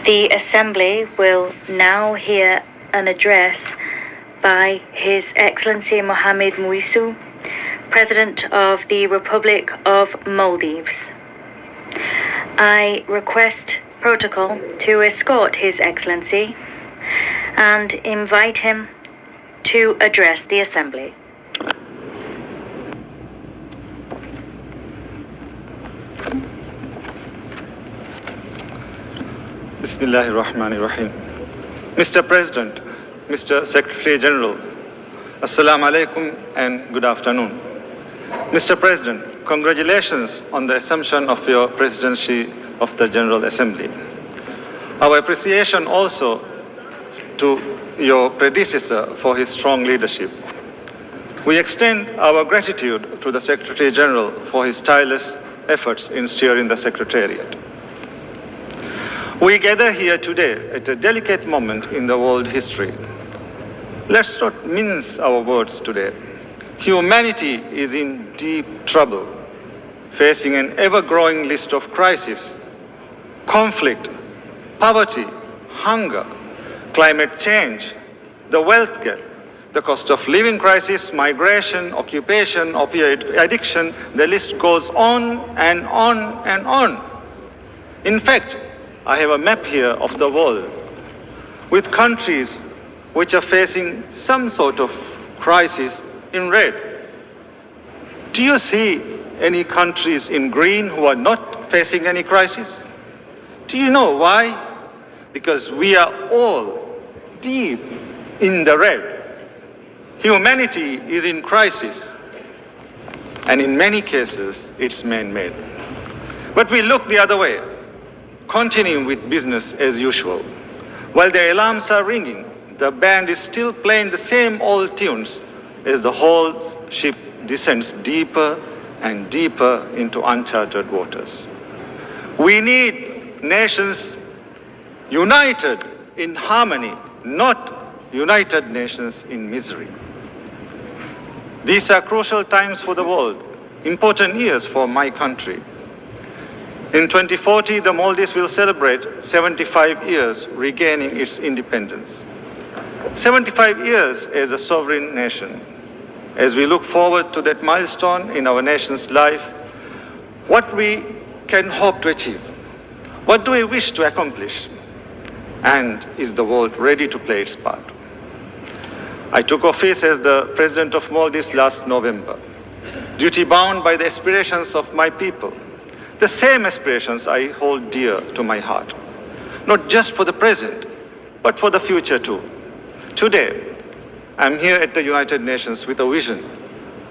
The Assembly will now hear an address by His Excellency Mohamed Muizzu, President of the Republic of Maldives. I request protocol to escort His Excellency and invite him to address the Assembly. Bismillahirrahmanirrahim. Mr. President, Mr. Secretary General, Assalamu alaikum and good afternoon. Mr. President, congratulations on the assumption of your presidency of the General Assembly. Our appreciation also to your predecessor for his strong leadership. We extend our gratitude to the Secretary General for his tireless efforts in steering the Secretariat. We gather here today at a delicate moment in the world history. Let's not mince our words today. Humanity is in deep trouble, facing an ever-growing list of crises: conflict, poverty, hunger, climate change, the wealth gap, the cost of living crisis, migration, occupation, opioid addiction. The list goes on and on and on. In fact, I have a map here of the world with countries which are facing some sort of crisis in red. Do you see any countries in green who are not facing any crisis? Do you know why? Because we are all deep in the red. Humanity is in crisis, and in many cases, it's man-made. But we look the other way, continuing with business as usual. While the alarms are ringing, the band is still playing the same old tunes as the whole ship descends deeper and deeper into uncharted waters. We need nations united in harmony, not united nations in misery. These are crucial times for the world, important years for my country. In 2040, the Maldives will celebrate 75 years regaining its independence. 75 years as a sovereign nation. As we look forward to that milestone in our nation's life, what we can hope to achieve? What do we wish to accomplish? And is the world ready to play its part? I took office as the President of Maldives last November, duty-bound by the aspirations of my people. The same aspirations I hold dear to my heart, not just for the present, but for the future too. Today, I'm here at the United Nations with a vision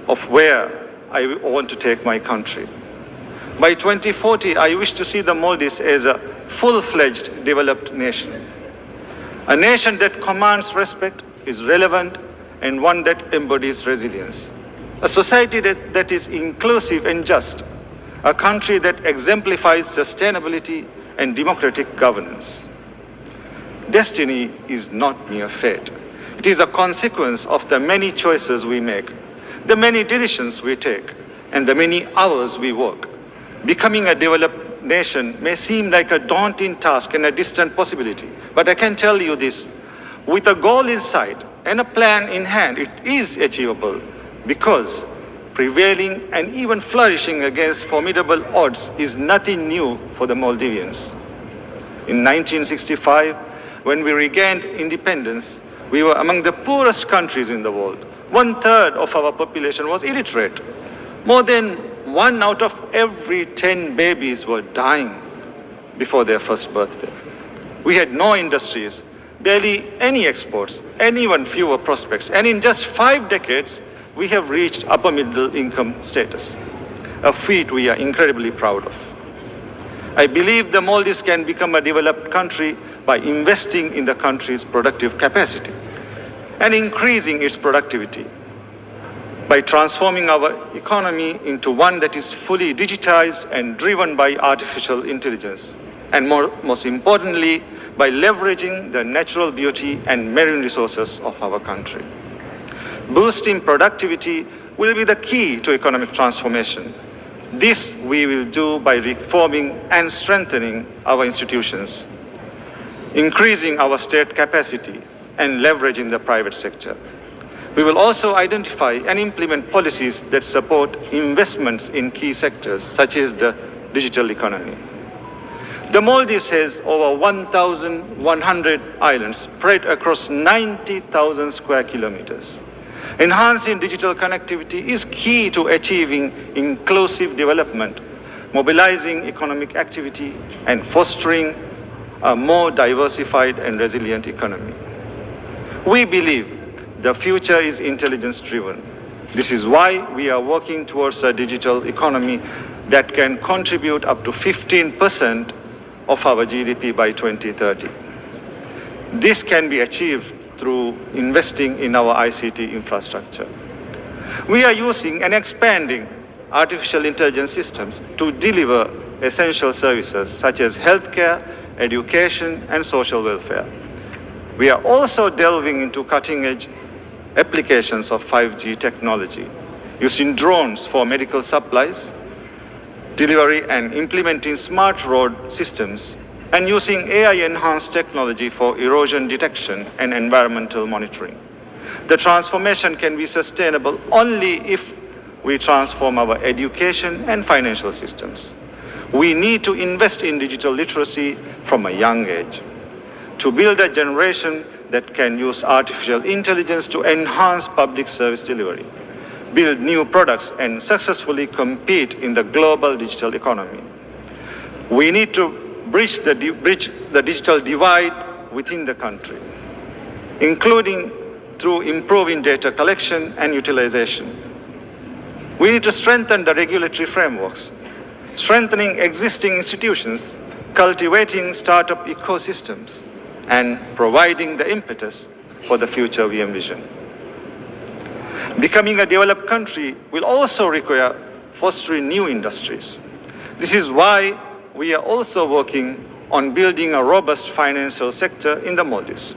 of where I want to take my country. By 2040, I wish to see the Maldives as a full-fledged developed nation. A nation that commands respect, is relevant, and one that embodies resilience. A society that is inclusive and just. A country that exemplifies sustainability and democratic governance. Destiny is not mere fate. It is a consequence of the many choices we make, the many decisions we take, and the many hours we work. Becoming a developed nation may seem like a daunting task and a distant possibility, but I can tell you this, with a goal in sight and a plan in hand, it is achievable, because prevailing and even flourishing against formidable odds is nothing new for the Maldivians. In 1965, when we regained independence, we were among the poorest countries in the world. 1/3 of our population was illiterate. More than 1 out of every 10 babies were dying before their first birthday. We had no industries, barely any exports, and even fewer prospects. And in just 5 decades, we have reached upper middle income status, a feat we are incredibly proud of. I believe the Maldives can become a developed country by investing in the country's productive capacity and increasing its productivity, by transforming our economy into one that is fully digitized and driven by artificial intelligence, and most importantly, by leveraging the natural beauty and marine resources of our country. Boosting productivity will be the key to economic transformation. This we will do by reforming and strengthening our institutions. increasing our state capacity and leveraging the private sector. We will also identify and implement policies that support investments in key sectors, such as the digital economy. The Maldives has over 1,100 islands spread across 90,000 square kilometers. Enhancing digital connectivity is key to achieving inclusive development, mobilizing economic activity, and fostering a more diversified and resilient economy. We believe the future is intelligence-driven. This is why we are working towards a digital economy that can contribute up to 15% of our GDP by 2030. This can be achieved through investing in our ICT infrastructure. We are using and expanding artificial intelligence systems to deliver essential services such as healthcare, education, and social welfare. We are also delving into cutting-edge applications of 5G technology, using drones for medical supplies, delivery and implementing smart road systems, and using AI-enhanced technology for erosion detection and environmental monitoring. The transformation can be sustainable only if we transform our education and financial systems. We need to invest in digital literacy from a young age to build a generation that can use artificial intelligence to enhance public service delivery, build new products, and successfully compete in the global digital economy. We need to bridge the digital divide within the country, including through improving data collection and utilization. We need to strengthen the regulatory frameworks, strengthening existing institutions, cultivating startup ecosystems, and providing the impetus for the future we envision. Becoming a developed country will also require fostering new industries. This is why we are also working on building a robust financial sector in the Maldives.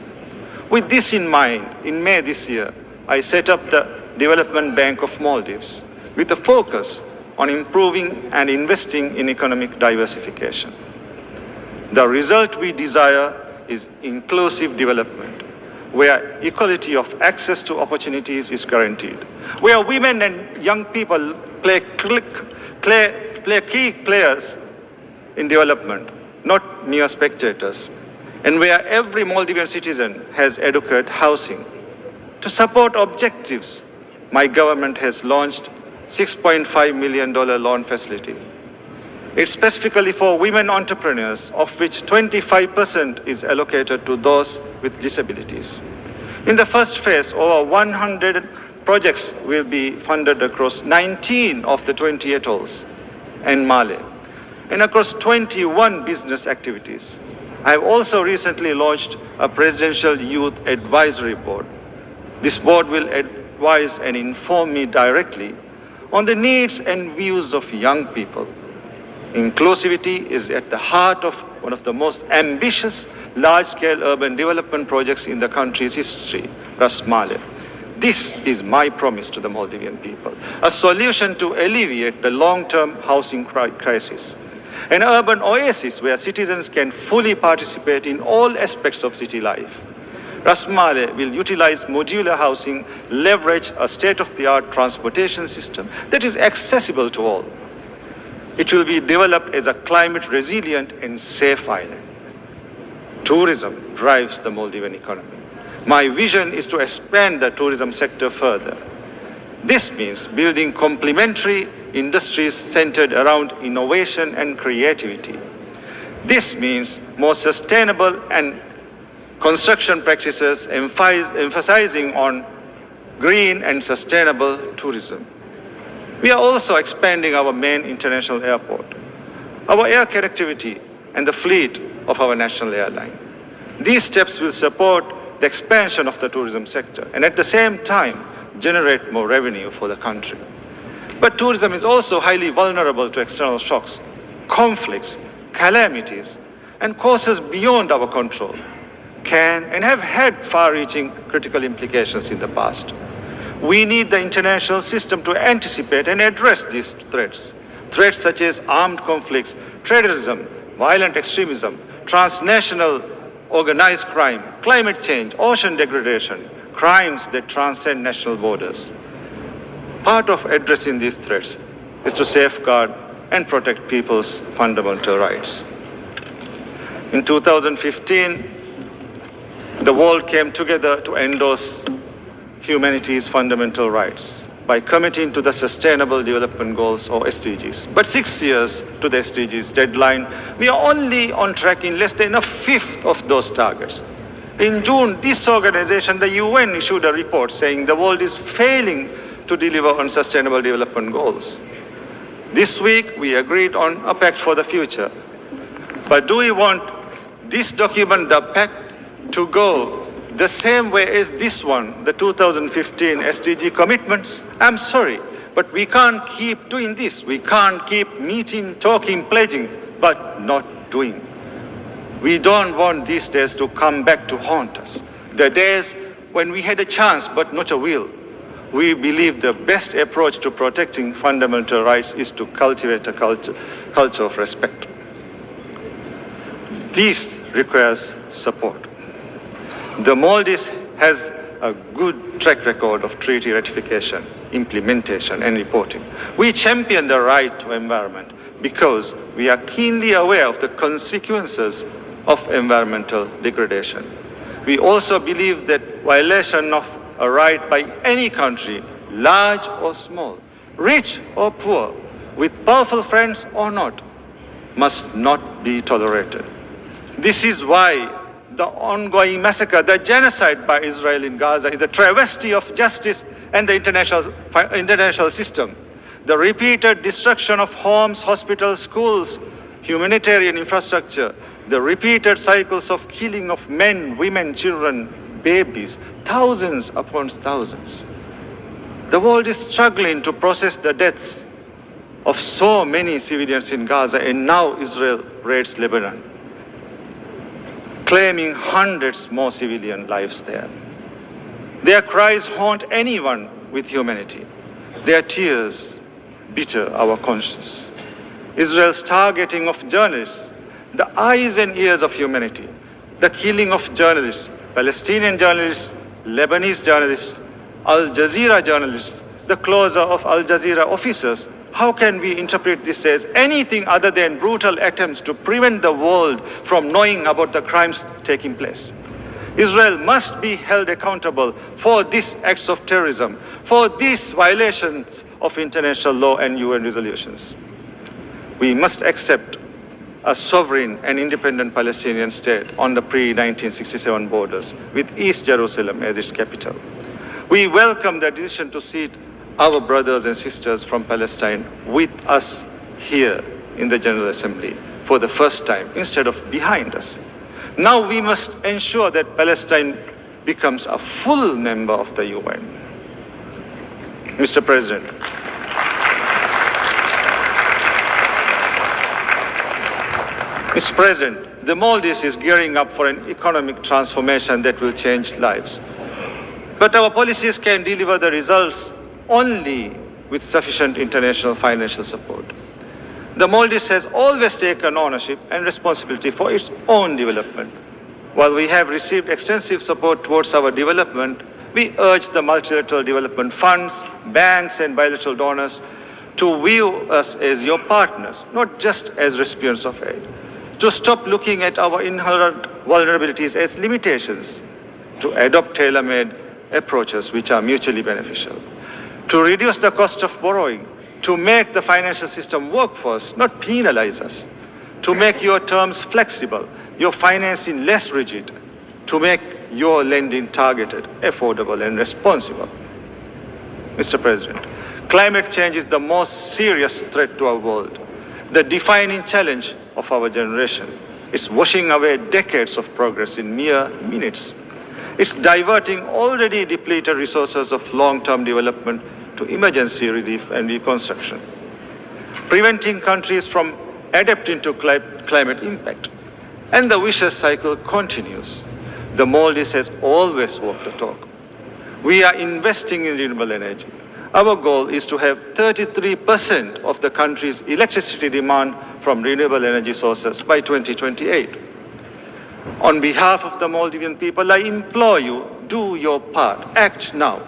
With this in mind, in May this year, I set up the Development Bank of Maldives with a focus on improving and investing in economic diversification. The result we desire is inclusive development, where equality of access to opportunities is guaranteed, where women and young people play key players in development, not mere spectators, and where every Maldivian citizen has adequate housing. To support objectives, my government has launched $6.5 million loan facility. It's specifically for women entrepreneurs, of which 25% is allocated to those with disabilities. In the first phase, over 100 projects will be funded across 19 of the 20 atolls and Male, and across 21 business activities. I have also recently launched a Presidential Youth Advisory Board. This board will advise and inform me directly on the needs and views of young people. Inclusivity is at the heart of one of the most ambitious large-scale urban development projects in the country's history, Ras Male. This is my promise to the Maldivian people, a solution to alleviate the long-term housing crisis, an urban oasis where citizens can fully participate in all aspects of city life. Ras Male will utilize modular housing, leverage a state-of-the-art transportation system that is accessible to all. It will be developed as a climate-resilient and safe island. Tourism drives the Maldivian economy. My vision is to expand the tourism sector further. This means building complementary industries centered around innovation and creativity. This means more sustainable and construction practices emphasizing on green and sustainable tourism. We are also expanding our main international airport, our air connectivity, and the fleet of our national airline. These steps will support the expansion of the tourism sector and at the same time generate more revenue for the country. But tourism is also highly vulnerable to external shocks, conflicts, calamities, and causes beyond our control can and have had far-reaching critical implications in the past. We need the international system to anticipate and address these threats. Threats such as armed conflicts, terrorism, violent extremism, transnational organized crime, climate change, ocean degradation, crimes that transcend national borders. Part of addressing these threats is to safeguard and protect people's fundamental rights. In 2015, the world came together to endorse humanity's fundamental rights by committing to the Sustainable Development Goals, or SDGs. But 6 years to the SDGs deadline, we are only on track in less than a fifth of those targets. In June, this organization, the UN, issued a report saying the world is failing to deliver on Sustainable Development Goals. This week, we agreed on a pact for the future. But do we want this document, the pact, to go the same way as this one, the 2015 SDG commitments? I'm sorry, but we can't keep doing this. We can't keep meeting, talking, pledging, but not doing. We don't want these days to come back to haunt us. The days when we had a chance, but not a will. We believe the best approach to protecting fundamental rights is to cultivate a culture of respect. This requires support. The Maldives has a good track record of treaty ratification, implementation, and reporting. We champion the right to environment because we are keenly aware of the consequences of environmental degradation. We also believe that violation of a right by any country, large or small, rich or poor, with powerful friends or not, must not be tolerated. This is why the ongoing massacre, the genocide by Israel in Gaza, is a travesty of justice and the international system. The repeated destruction of homes, hospitals, schools, humanitarian infrastructure, the repeated cycles of killing of men, women, children, babies, thousands upon thousands. The world is struggling to process the deaths of so many civilians in Gaza, and now Israel raids Lebanon, claiming hundreds more civilian lives there. Their cries haunt anyone with humanity. Their tears bitter our conscience. Israel's targeting of journalists, the eyes and ears of humanity, the killing of journalists, Palestinian journalists, Lebanese journalists, Al Jazeera journalists, the closure of Al Jazeera officers. How can we interpret this as anything other than brutal attempts to prevent the world from knowing about the crimes taking place? Israel must be held accountable for these acts of terrorism, for these violations of international law and UN resolutions. We must accept a sovereign and independent Palestinian state on the pre-1967 borders, with East Jerusalem as its capital. We welcome the decision to seat our brothers and sisters from Palestine with us here in the General Assembly for the first time, instead of behind us. Now we must ensure that Palestine becomes a full member of the UN. Mr. President, the Maldives is gearing up for an economic transformation that will change lives. But our policies can deliver the results only with sufficient international financial support. The Maldives has always taken ownership and responsibility for its own development. While we have received extensive support towards our development, we urge the multilateral development funds, banks, and bilateral donors to view us as your partners, not just as recipients of aid, to stop looking at our inherent vulnerabilities as limitations, to adopt tailor-made approaches which are mutually beneficial, to reduce the cost of borrowing, to make the financial system work for us, not penalize us, to make your terms flexible, your financing less rigid, to make your lending targeted, affordable, and responsible. Mr. President, climate change is the most serious threat to our world, the defining challenge of our generation. It's washing away decades of progress in mere minutes. It's diverting already depleted resources of long-term development to emergency relief and reconstruction, preventing countries from adapting to climate impact. And the vicious cycle continues. The Maldives has always walked the talk. We are investing in renewable energy. Our goal is to have 33% of the country's electricity demand from renewable energy sources by 2028. On behalf of the Maldivian people, I implore you, do your part, act now.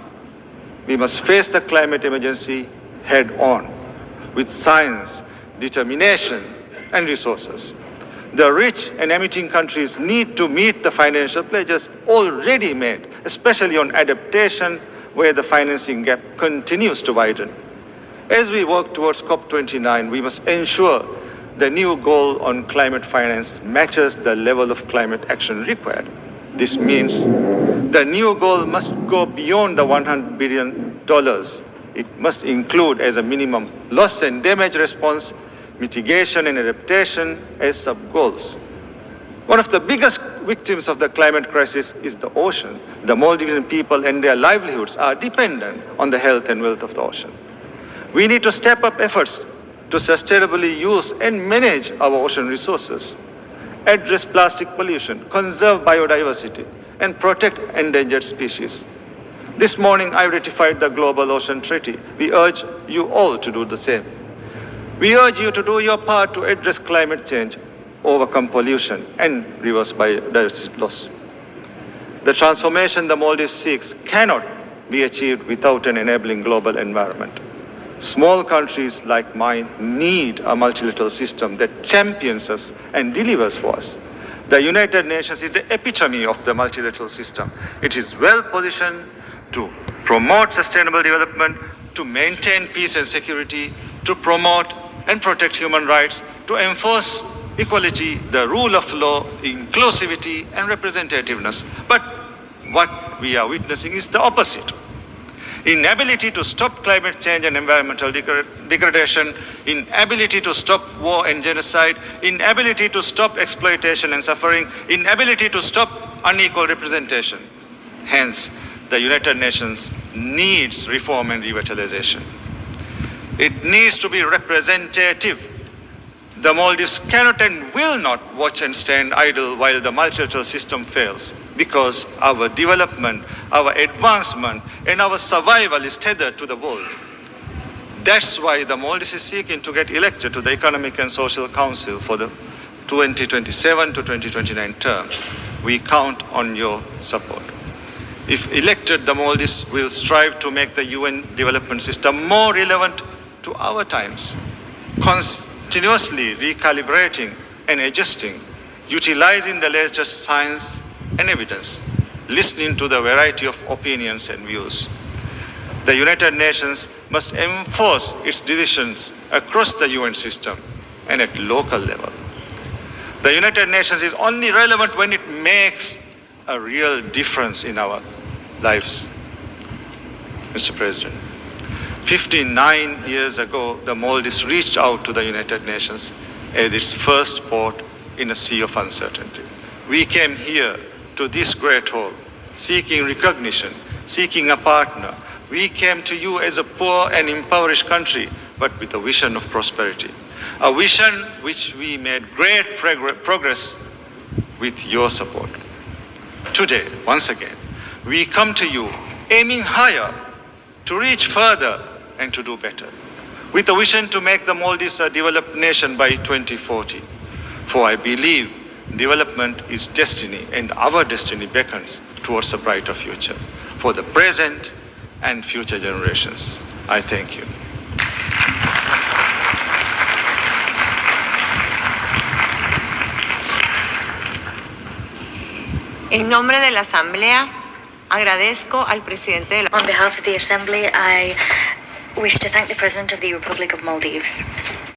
We must face the climate emergency head on with science, determination, and resources. The rich and emitting countries need to meet the financial pledges already made, especially on adaptation, where the financing gap continues to widen. As we work towards COP29, we must ensure the new goal on climate finance matches the level of climate action required. This means the new goal must go beyond the $100 billion. It must include as a minimum loss and damage response, mitigation and adaptation as sub-goals. One of the biggest victims of the climate crisis is the ocean. The Maldivian people and their livelihoods are dependent on the health and wealth of the ocean. We need to step up efforts to sustainably use and manage our ocean resources, address plastic pollution, conserve biodiversity, and protect endangered species. This morning, I ratified the Global Ocean Treaty. We urge you all to do the same. We urge you to do your part to address climate change, overcome pollution, and reverse biodiversity loss. The transformation the Maldives seeks cannot be achieved without an enabling global environment. Small countries like mine need a multilateral system that champions us and delivers for us. The United Nations is the epitome of the multilateral system. It is well positioned to promote sustainable development, to maintain peace and security, to promote and protect human rights, to enforce equality, the rule of law, inclusivity, and representativeness. But what we are witnessing is the opposite. Inability to stop climate change and environmental degradation, inability to stop war and genocide, inability to stop exploitation and suffering, inability to stop unequal representation. Hence, the United Nations needs reform and revitalization. It needs to be representative. The Maldives cannot and will not watch and stand idle while the multilateral system fails, because our development, our advancement, and our survival is tethered to the world. That's why the Maldives is seeking to get elected to the Economic and Social Council for the 2027 to 2029 term. We count on your support. If elected, the Maldives will strive to make the UN development system more relevant to our times, continuously recalibrating and adjusting, utilizing the latest science and evidence, listening to the variety of opinions and views. The United Nations must enforce its decisions across the UN system and at local level. The United Nations is only relevant when it makes a real difference in our lives. Mr. President, 59 years ago, the Maldives reached out to the United Nations as its first port in a sea of uncertainty. We came here to this great hall, seeking recognition, seeking a partner. We came to you as a poor and impoverished country, but with a vision of prosperity. A vision which we made great progress with your support. Today, once again, we come to you aiming higher, to reach further, and to do better, with a vision to make the Maldives a developed nation by 2040. For I believe development is destiny, and our destiny beckons towards a brighter future for the present and future generations. I thank you. En nombre de la Asamblea, agradezco al presidente de la... On behalf of the Assembly, I wish to thank the President of the Republic of Maldives.